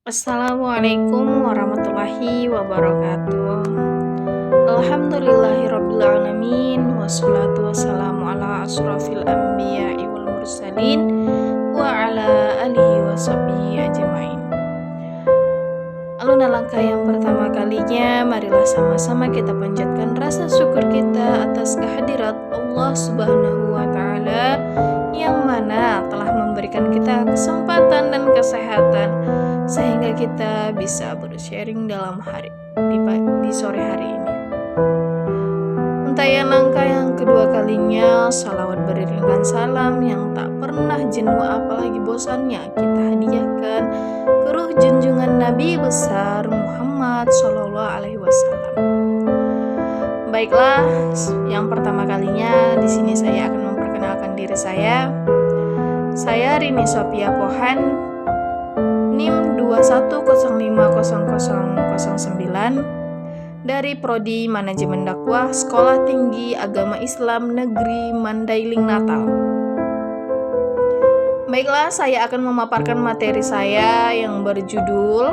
Assalamualaikum warahmatullahi wabarakatuh. Alhamdulillahirrabbilalamin. Wassalatu wassalamu ala asrafil anbiya'i wal mursalin wa ala alihi wa sahbihi ajmain. Alun alangkah yang pertama kalinya, marilah sama-sama kita panjatkan rasa syukur kita atas kehadirat Allah Subhanahu wa Ta'ala yang mana telah memberikan kita kesempatan dan kesehatan sehingga kita bisa bersharing dalam di sore hari ini. Untayan langkah yang kedua kalinya, salawat beriringan salam yang tak pernah jenuh apalagi bosannya kita hadiahkan ke ruh junjungan Nabi besar Muhammad Shallallahu Alaihi Wasallam. Baiklah, yang pertama kalinya di sini saya akan memperkenalkan diri saya. Saya Rini Sophia Pohan, NIM 21050009 dari Prodi Manajemen Dakwah Sekolah Tinggi Agama Islam Negeri Mandailing Natal. Baiklah, saya akan memaparkan materi saya yang berjudul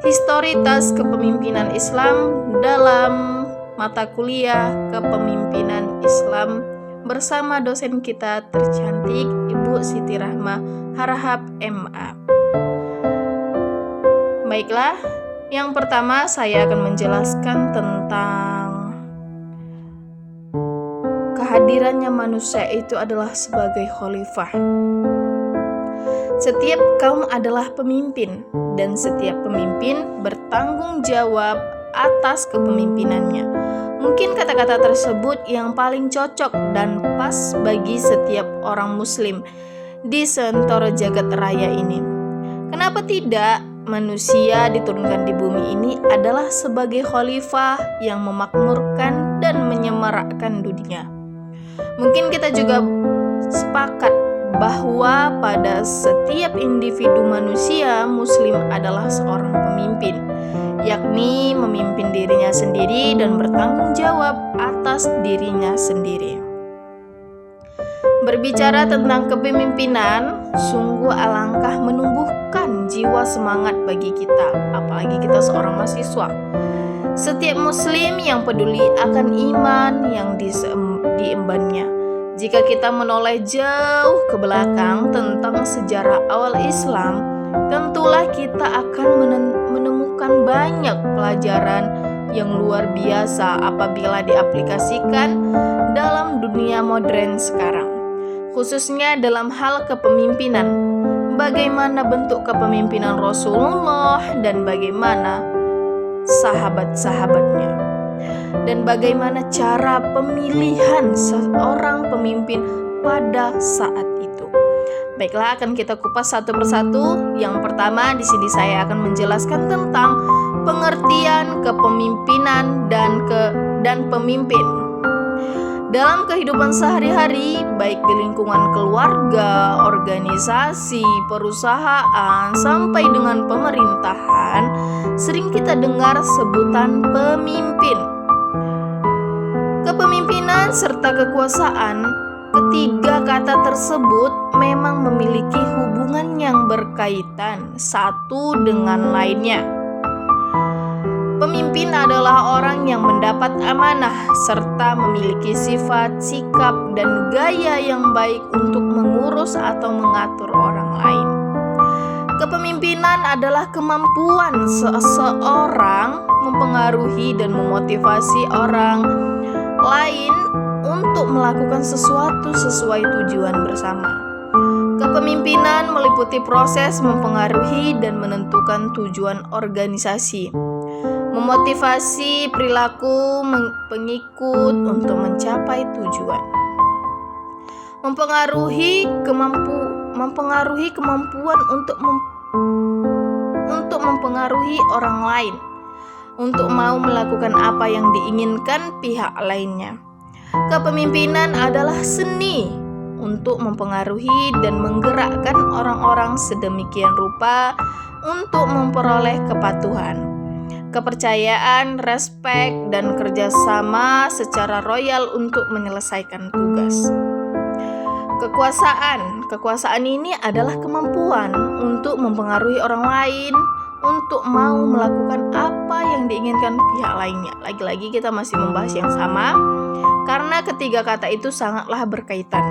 Historitas Kepemimpinan Islam dalam mata kuliah Kepemimpinan Islam bersama dosen kita tercantik Ibu Siti Rahma Harahap MA. Baiklah, yang pertama saya akan menjelaskan tentang kehadirannya manusia itu adalah sebagai khalifah. Setiap kaum adalah pemimpin dan setiap pemimpin bertanggung jawab atas kepemimpinannya. Mungkin kata-kata tersebut yang paling cocok dan pas bagi setiap orang muslim di sentoro jagat raya ini. Kenapa tidak? Manusia diturunkan di bumi ini adalah sebagai khalifah yang memakmurkan dan menyemarakkan dunia. Mungkin kita juga sepakat bahwa pada setiap individu manusia muslim adalah seorang pemimpin, yakni memimpin dirinya sendiri dan bertanggung jawab atas dirinya sendiri. Berbicara tentang kepemimpinan, sungguh alangkah menumbuhkan jiwa semangat bagi kita, apalagi kita seorang mahasiswa. Setiap muslim yang peduli akan iman yang diembannya. Jika kita menoleh jauh ke belakang tentang sejarah awal Islam, tentulah kita akan menemukan banyak pelajaran yang luar biasa apabila diaplikasikan dalam dunia modern sekarang. Khususnya dalam hal kepemimpinan, bagaimana bentuk kepemimpinan Rasulullah dan bagaimana sahabat-sahabatnya, dan bagaimana cara pemilihan seorang pemimpin pada saat itu. Baiklah, akan kita kupas satu persatu. Yang pertama, di sini saya akan menjelaskan tentang pengertian kepemimpinan dan pemimpin. Dalam kehidupan sehari-hari, baik di lingkungan keluarga, organisasi, perusahaan, sampai dengan pemerintahan, sering kita dengar sebutan pemimpin. Kepemimpinan serta kekuasaan, ketiga kata tersebut memang memiliki hubungan yang berkaitan satu dengan lainnya. Pemimpin adalah orang yang mendapat amanah serta memiliki sifat, sikap, dan gaya yang baik untuk mengurus atau mengatur orang lain. Kepemimpinan adalah kemampuan seseorang mempengaruhi dan memotivasi orang lain untuk melakukan sesuatu sesuai tujuan bersama. Kepemimpinan meliputi proses mempengaruhi dan menentukan tujuan organisasi, memotivasi perilaku pengikut untuk mencapai tujuan, mempengaruhi kemampuan untuk mempengaruhi orang lain untuk mau melakukan apa yang diinginkan pihak lainnya. Kepemimpinan adalah seni untuk mempengaruhi dan menggerakkan orang-orang sedemikian rupa untuk memperoleh kepatuhan, kepercayaan, respek, dan kerjasama secara royal untuk menyelesaikan tugas. Kekuasaan ini adalah kemampuan untuk mempengaruhi orang lain untuk mau melakukan apa yang diinginkan pihak lainnya. Lagi-lagi kita masih membahas yang sama karena ketiga kata itu sangatlah berkaitan.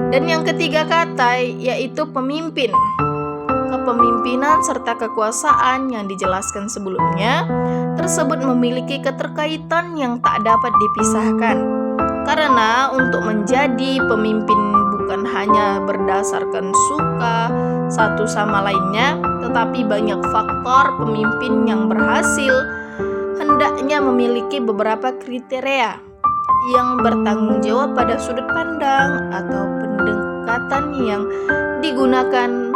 Dan yang ketiga kata yaitu pemimpin. Kepemimpinan serta kekuasaan yang dijelaskan sebelumnya tersebut memiliki keterkaitan yang tak dapat dipisahkan. Karena untuk menjadi pemimpin bukan hanya berdasarkan suka satu sama lainnya, tetapi banyak faktor pemimpin yang berhasil hendaknya memiliki beberapa kriteria yang bertanggung jawab pada sudut pandang atau pendekatan yang digunakan,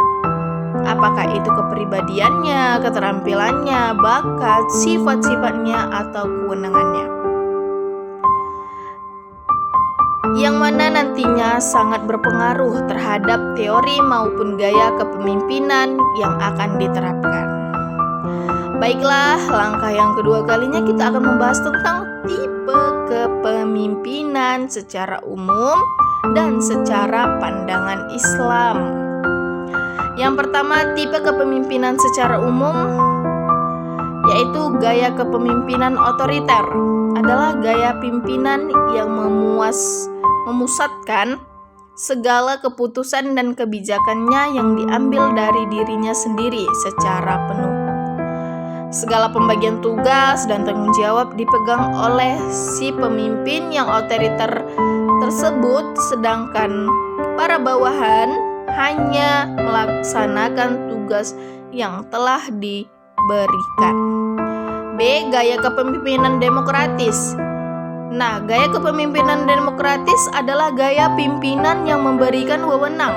apakah itu kepribadiannya, keterampilannya, bakat, sifat-sifatnya, atau kewenangannya, yang mana nantinya sangat berpengaruh terhadap teori maupun gaya kepemimpinan yang akan diterapkan. Baiklah, langkah yang kedua kalinya kita akan membahas tentang tipe kepemimpinan secara umum dan secara pandangan Islam. Yang pertama, tipe kepemimpinan secara umum yaitu gaya kepemimpinan otoriter. Adalah gaya pimpinan yang memusatkan segala keputusan dan kebijakannya yang diambil dari dirinya sendiri secara penuh. Segala pembagian tugas dan tanggung jawab dipegang oleh si pemimpin yang otoriter tersebut, sedangkan para bawahan hanya melaksanakan tugas yang telah diberikan. B. Gaya kepemimpinan demokratis. Nah, gaya kepemimpinan demokratis adalah gaya pimpinan yang memberikan wewenang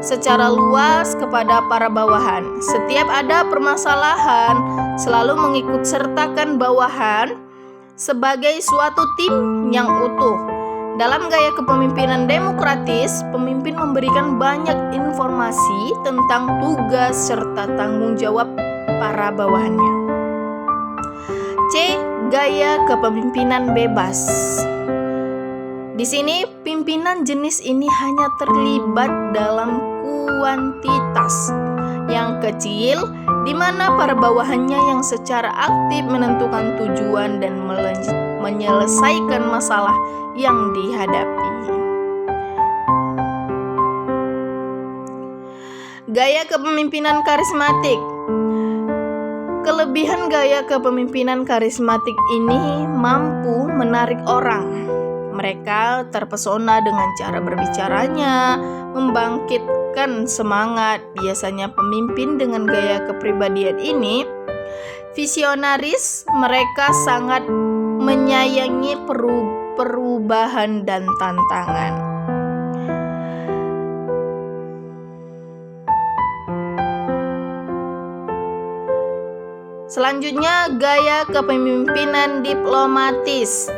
secara luas kepada para bawahan. Setiap ada permasalahan, selalu mengikut sertakan bawahan sebagai suatu tim yang utuh. Dalam gaya kepemimpinan demokratis, pemimpin memberikan banyak informasi tentang tugas serta tanggung jawab para bawahannya. C. Gaya kepemimpinan bebas. Di sini pimpinan jenis ini hanya terlibat dalam kuantitas yang kecil, di mana para bawahannya yang secara aktif menentukan tujuan dan menyelesaikan masalah yang dihadapi. Gaya kepemimpinan karismatik. Kelebihan gaya kepemimpinan karismatik ini mampu menarik orang. Mereka terpesona dengan cara berbicaranya, membangkitkan semangat. Biasanya pemimpin dengan gaya kepribadian ini visionaris, mereka sangat menyayangi perubahan dan tantangan. Selanjutnya, gaya kepemimpinan diplomatis.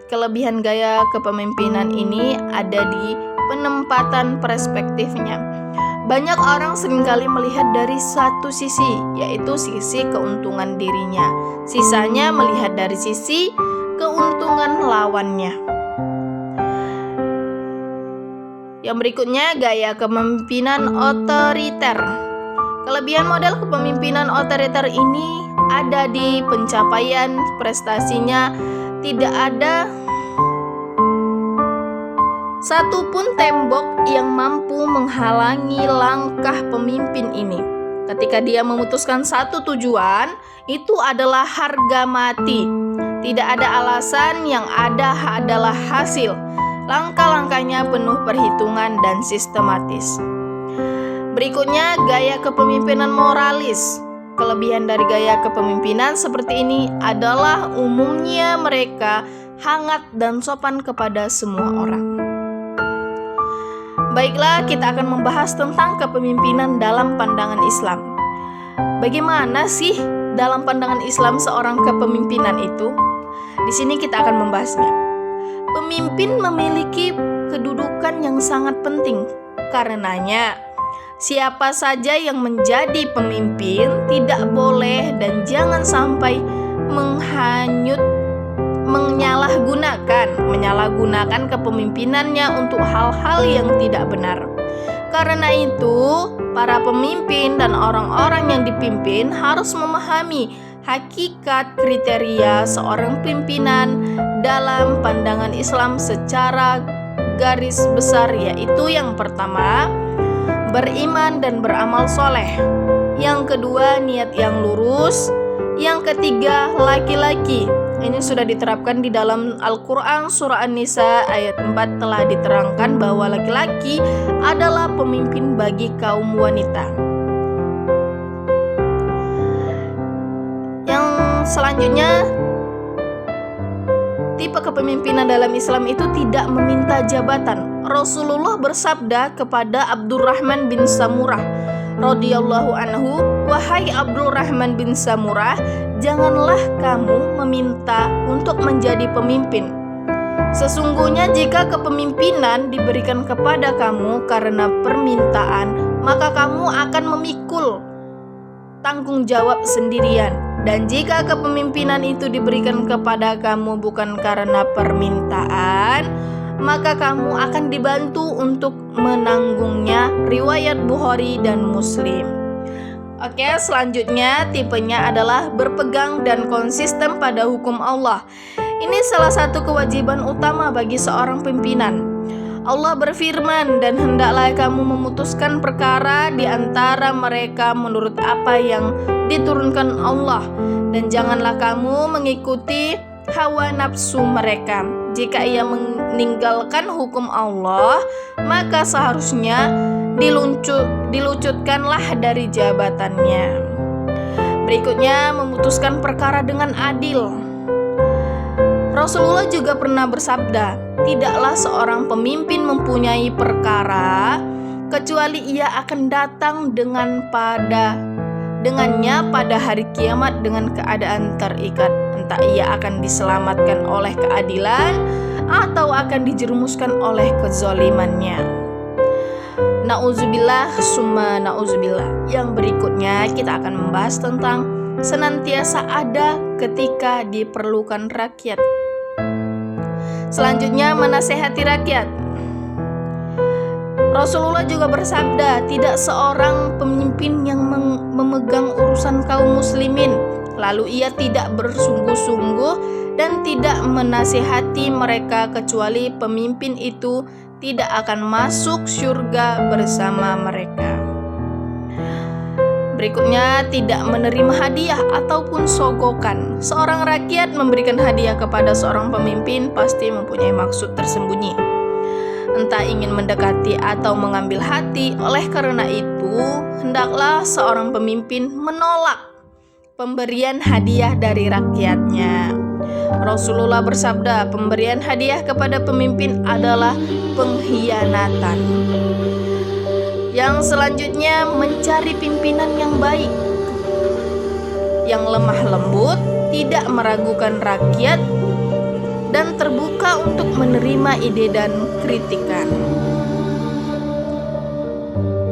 Kelebihan gaya kepemimpinan ini ada di penempatan perspektifnya. Banyak orang seringkali melihat dari satu sisi, yaitu sisi keuntungan dirinya. Sisanya melihat dari sisi keuntungan lawannya. Yang berikutnya, gaya kepemimpinan otoriter. Kelebihan model kepemimpinan otoriter ini ada di pencapaian prestasinya. Tidak ada satupun tembok yang mampu menghalangi langkah pemimpin ini. Ketika dia memutuskan satu tujuan, itu adalah harga mati. Tidak ada alasan, yang ada adalah hasil. Langkah-langkahnya penuh perhitungan dan sistematis. Berikutnya, gaya kepemimpinan moralis. Kelebihan dari gaya kepemimpinan seperti ini adalah umumnya mereka hangat dan sopan kepada semua orang. Baiklah, kita akan membahas tentang kepemimpinan dalam pandangan Islam. Bagaimana sih dalam pandangan Islam seorang kepemimpinan itu? Di sini kita akan membahasnya. Pemimpin memiliki kedudukan yang sangat penting. Karenanya, siapa saja yang menjadi menyalahgunakan kepemimpinannya untuk hal-hal yang tidak benar. Karena itu, para pemimpin dan orang-orang yang dipimpin harus memahami hakikat kriteria seorang pimpinan dalam pandangan Islam secara garis besar, yaitu yang pertama, beriman dan beramal soleh. Yang kedua, niat yang lurus. Yang ketiga, laki-laki. Ini sudah diterapkan di dalam Al-Quran surah An-Nisa ayat 4 telah diterangkan bahwa laki-laki adalah pemimpin bagi kaum wanita. Yang selanjutnya, tipe kepemimpinan dalam Islam itu tidak meminta jabatan. Rasulullah bersabda kepada Abdurrahman bin Samurah radhiyallahu anhu, "Wahai Abdurrahman bin Samurah, janganlah kamu meminta untuk menjadi pemimpin. Sesungguhnya jika kepemimpinan diberikan kepada kamu karena permintaan, maka kamu akan memikul tanggung jawab sendirian. Dan jika kepemimpinan itu diberikan kepada kamu bukan karena permintaan, maka kamu akan dibantu untuk menanggungnya." Riwayat Bukhari dan Muslim. Oke, selanjutnya tipenya adalah berpegang dan konsisten pada hukum Allah. Ini salah satu kewajiban utama bagi seorang pimpinan. Allah berfirman, "Dan hendaklah kamu memutuskan perkara di antara mereka menurut apa yang diturunkan Allah, dan janganlah kamu mengikuti hawa nafsu mereka. Jika ia meninggalkan hukum Allah, maka seharusnya dilucutkanlah dari jabatannya." Berikutnya, memutuskan perkara dengan adil. Rasulullah juga pernah bersabda, "Tidaklah seorang pemimpin mempunyai perkara kecuali ia akan datang dengannya pada hari kiamat dengan keadaan terikat. Entah ia akan diselamatkan oleh keadilan atau akan dijerumuskan oleh kezalimannya." Nauzubillah summa nauzubillah. Yang berikutnya kita akan membahas tentang senantiasa ada ketika diperlukan rakyat. Selanjutnya, menasehati rakyat. Rasulullah juga bersabda, "Tidak seorang pemimpin yang memegang urusan kaum muslimin lalu ia tidak bersungguh-sungguh dan tidak menasihati mereka kecuali pemimpin itu tidak akan masuk surga bersama mereka." Berikutnya, tidak menerima hadiah ataupun sogokan. Seorang rakyat memberikan hadiah kepada seorang pemimpin pasti mempunyai maksud tersembunyi, entah ingin mendekati atau mengambil hati. Oleh karena itu, hendaklah seorang pemimpin menolak pemberian hadiah dari rakyatnya. Rasulullah bersabda, "Pemberian hadiah kepada pemimpin adalah pengkhianatan." Yang selanjutnya, mencari pimpinan yang baik, yang lemah lembut, tidak meragukan rakyat, dan terbuka untuk menerima ide dan kritikan.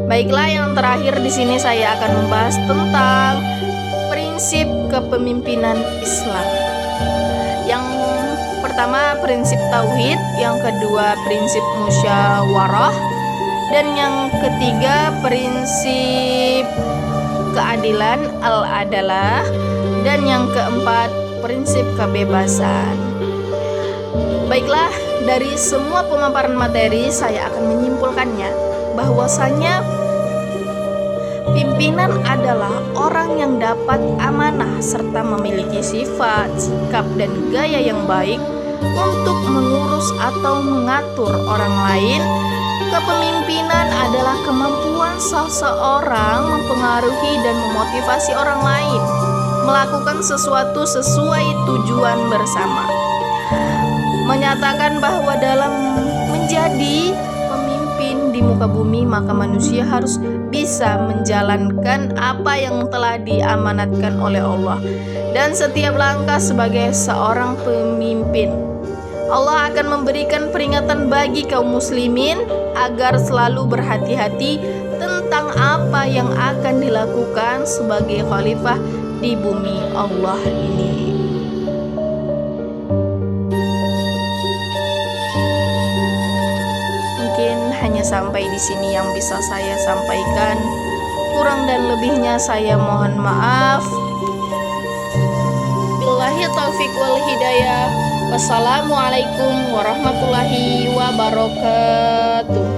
Baiklah, yang terakhir di sini saya akan membahas tentang prinsip kepemimpinan Islam. Yang pertama, prinsip tauhid, yang kedua, prinsip musyawarah, dan yang ketiga, prinsip keadilan al-adalah, dan yang keempat, prinsip kebebasan. Baiklah, dari semua pemaparan materi saya akan menyimpulkannya bahwasanya pimpinan adalah orang yang dapat amanah serta memiliki sifat, sikap, dan gaya yang baik untuk mengurus atau mengatur orang lain. Kepemimpinan adalah kemampuan seseorang mempengaruhi dan memotivasi orang lain melakukan sesuatu sesuai tujuan bersama. Menyatakan bahwa dalam menjadi pemimpin di muka bumi, maka manusia harus bisa menjalankan apa yang telah diamanatkan oleh Allah. Dan setiap langkah sebagai seorang pemimpin, Allah akan memberikan peringatan bagi kaum muslimin agar selalu berhati-hati tentang apa yang akan dilakukan sebagai khalifah di bumi Allah ini. sampai di sini yang bisa saya sampaikan. Kurang dan lebihnya saya mohon maaf. Billahi taufiq wal hidayah. Wassalamualaikum warahmatullahi wabarakatuh.